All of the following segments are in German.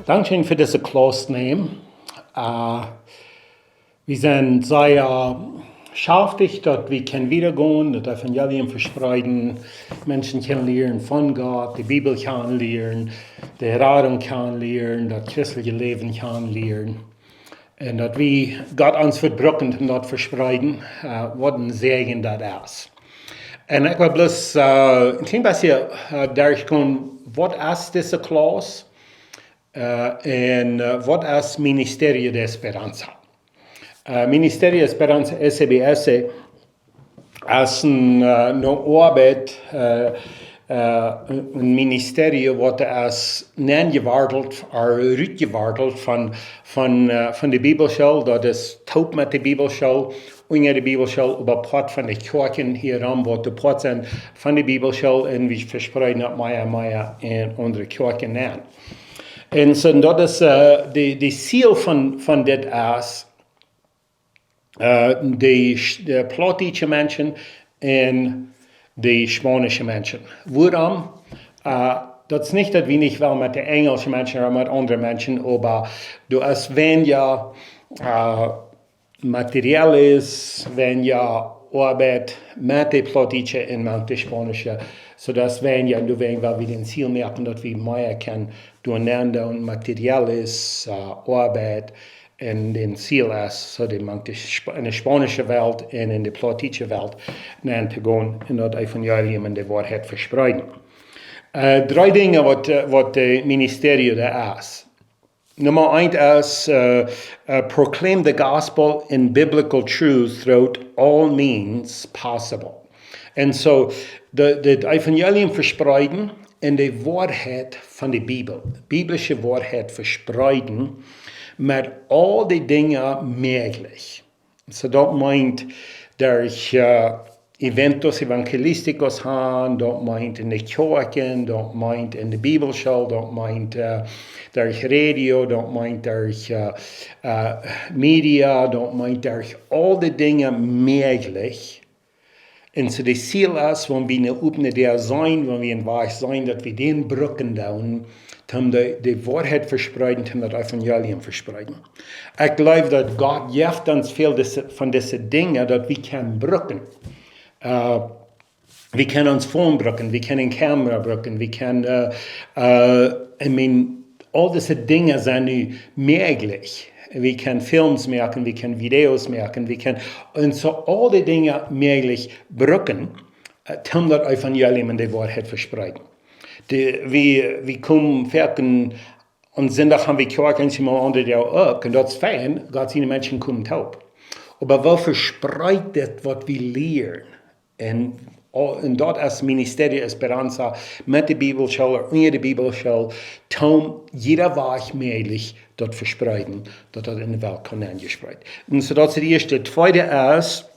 Dankeschön für diese Klausnahme. Wir sind sehr scharfig, dass wir können wiedergehen, das Evangelium verspreiten, Menschen kennenlernen von Gott, die Bibel kennenlernen, die Errettung kennenlernen, das christliche Leben kennenlernen. Und dass wir Gott uns verdrücken und dort verspreiten, was ein Segen das ist. Und ich will bloß ein klein bisschen durchgehen, was ist diese Klaus? Und was ist Ministerio de Esperanza? Ministerio de Esperanza, SBS, ist eine Arbeit, ein Ministerio, das ist neergewartelt oder rückgewartelt von der Bibelschule, das ist taub mit der Bibelschule, unter der Bibelschule, über Port von den Kirchen hier rum, wo die Port sind von der Bibelschule, und wir verspreiten das mehr in unsere Kirchen an. Und so, das ist die Ziel von das ist, die Plautdietsche Menschen und die spanischen Menschen. Warum? Das ist nicht, dass wir nicht wollen mit den englischen Menschen oder mit anderen Menschen, aber du hast, wenn ja Material ist, wenn ja Arbeit mit den Plautdietsche und mit den spanischen, sodass wenn ja, du wenn wir den Ziel merken, dass wir mehr können durcheinander und Material ist, Arbeit, in den Ziel ist, so die man in der spanischen Welt und in der Plautdietsche Welt nennt zu gehen, in das Evangelium in der Wahrheit verspreiten. Drei Dinge, was das Ministerium da ist. Nummer 1 ist, proclaim the gospel in biblical truth throughout all means possible. Und so, das Evangelium verspreiten in der Wahrheit von der Bibel, biblische Wahrheit verspreiten, mit all die Dingen möglich. So, das meint durch Eventos Evangelisticos haben, das meint in den Kirchen, das meint in der Bibelschule, das meint durch Radio, das meint durch Media, das meint durch all die Dinge möglich. Und so das Ziel ist, wenn wir eine offene der sein, wenn wir in Wahrheit sein, dass wir den Brücken down, um die Wahrheit verspreiten, um das Evangelium verspreiten. Ich glaube, dass Gott gibt uns viel von diesen Dingen, dass wir können brücken. Wir können uns Phone brücken, wir können Kamera brücken, wir können, all diese Dinge sind möglich. Wir können Films machen, wir können Videos machen, wir können, und so all die Dinge möglich brücken, um das Evangelium in der Wahrheit verspreiten. Wir kommen fertig und Sonntag haben wir Kirchen mal unter der Oak, und das ist fein, Gott seine Menschen kommen taub. Aber wer verspreitet, was wir lernen? Und dort ist Ministerio Esperanza mit der Bibelschule, ohne die Bibelschule, um jeder Weg möglich dort verspreiten, dass das in der Welt kann angesprechen. Und so das ist die erste. Zweite ist,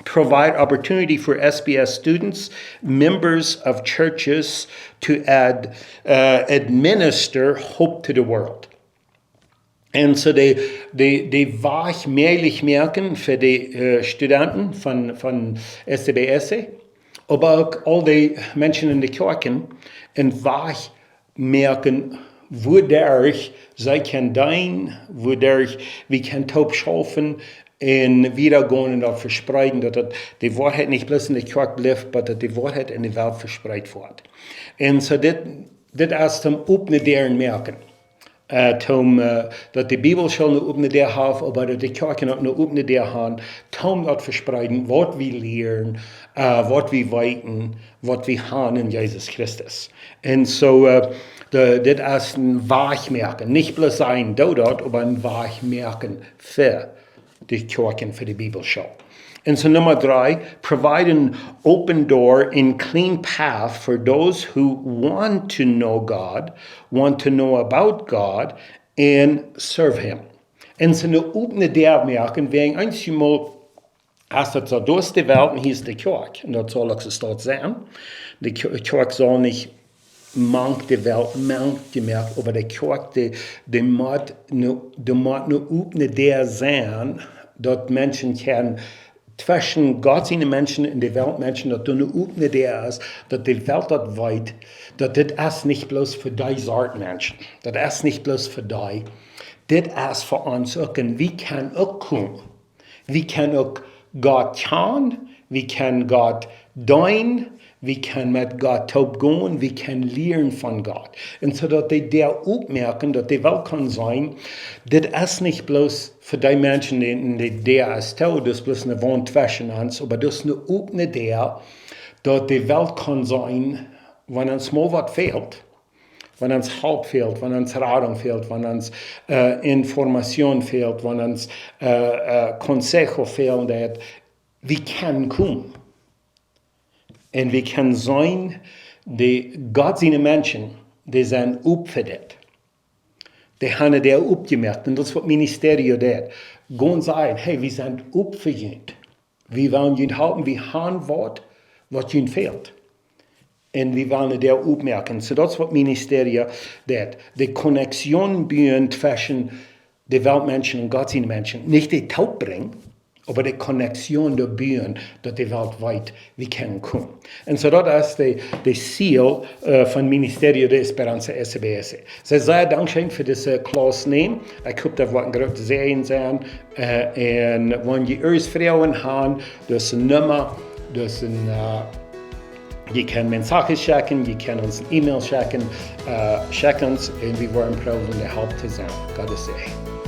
provide opportunity for SBS students, members of churches to administer hope to the world. Und so die Weg möglich merken für die Studenten von SBS, aber auch all die Menschen in den Kirchen, und Weg merken, wodurch sie können dienen, wodurch wir können taub schaffen, und wiedergehen und auch verspreiten, dass die Wahrheit nicht bloß in der Kirche bleibt, aber dass die Wahrheit in der Welt verspreit wird. Und so das ist zum Öffnen deren merken. Dass die Bibelschule eine offene der hat, aber dass die Kirchen auch eine offene der haben, um das verspreiten, was wir lernen, was wir weiten, was wir haben in Jesus Christus. Und so, das ist ein Wachmerken, nicht bloß ein dort, aber ein Wachmerken für die Kirchen, für die Bibelschule. And so number 3, provide an open door and clean path for those who want to know God, want to know about God, and serve Him. Und so eine offene der merken, wegen einmal hast du so durch die Welt, und hier ist die Kirche, und das soll auch so dort sein. Die Kirche soll nicht mank die Welt, mank gemerkt, aber die Kirche, die muss eine offene der sein, dass Menschen können zwischen Gott seine Menschen und die Weltmenschen, dass du eine offene Idee ist, dass die Welt dort weit, dass das ist nicht bloß für die Sorte Menschen, das ist nicht bloß für die, das ist für uns auch, und wie kann auch kommen, wie kann auch Gott tun, wie kann Gott dein, wie kann mit Gott taub gehen, wie kann lernen von Gott. Und so, dass die der auch merken, dass die Welt kann sein, das ist nicht bloß für die Menschen, die der ist taub, das ist bloß eine Wand zwischen uns, aber das ist eine offene der, dass die Welt kann sein, wenn uns mal was fehlt, wenn uns Halt fehlt, wenn uns Radung fehlt, wenn uns Information fehlt, wenn uns Consejo fehlt, wie kann kommen. Und wir können sein, die Gott seine Menschen, die sind aufgefordert. Die haben der aufgemerkt. Und das ist was Ministerium tut. Gehen und sagen, hey, wir sind aufgefordert. Wir wollen ihn halten, wir haben was ihnen fehlt. Und wir wollen der aufmerken. So das ist was Ministerium tut. Die Konnexion zwischen den Weltmenschen und Gott seine Menschen. Nicht die Taub bringen, aber die Konnexion der Bühnen, dass die weltweit wie können kommen. Und so das ist das Ziel von Ministerio de Esperanza SBS. So sehr Dankeschön für diese Klasse nehmen. Ich hoffe, das wird eine große Serie sein. Und wenn ihr eure Frauen haben, das ist eine Nummer, das ist ihr könnt Mensagen schicken, ihr könnt uns eine E-Mail schicken, und wir wollen probieren, der Haupt zu sein. Gottes Segen.